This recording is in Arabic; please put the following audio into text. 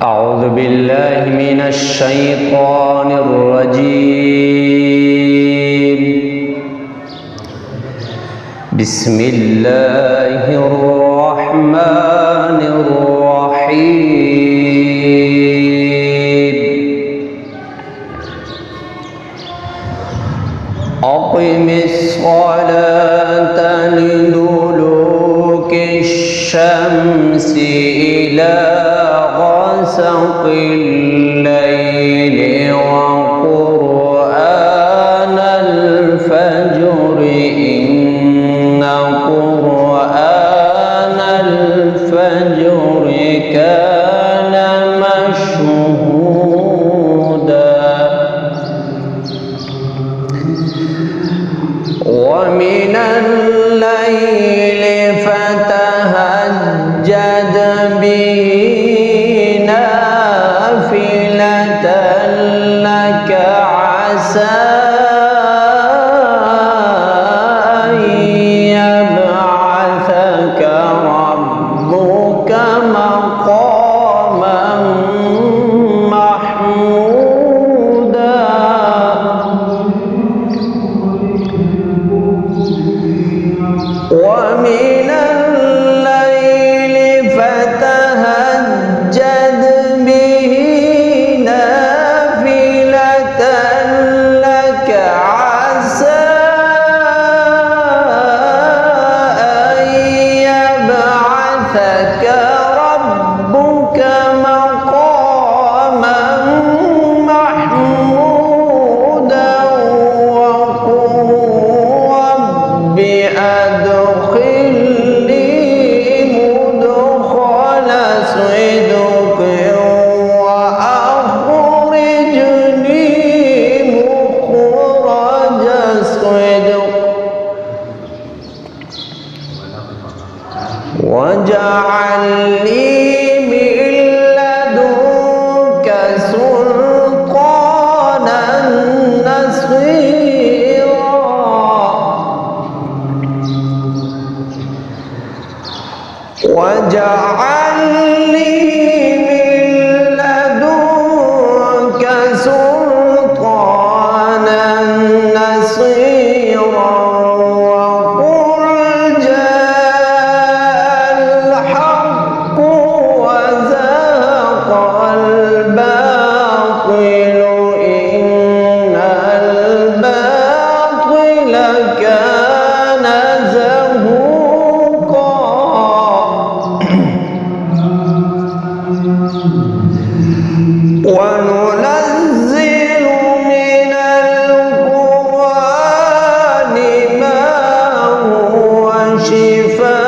أعوذ بالله من الشيطان الرجيم. بسم الله الرحمن الرحيم. أقم الصلاة لدلوك الشمس إلى غسق الليل وقرآن الفجر إن قرآن الفجر كان مشهودا ومن الليل فتهجد به نافلة لك عسى أن يبعثك ربك مقاما محمودا ومن الليل فتهجد به نافلة لك عسى أن يبعثك ربك مقاما محمودا وقل رب أدخلني مدخل صدق وأخرجني مخرج صدق واجعل لي من لدنك سلطانا نصيرا واجعل لي من لدنك سلطانا نصيرا وقل جاء الحق وزهق الباطل إن الباطل كان زهوقا وننزل من القرآن ما هو شفاء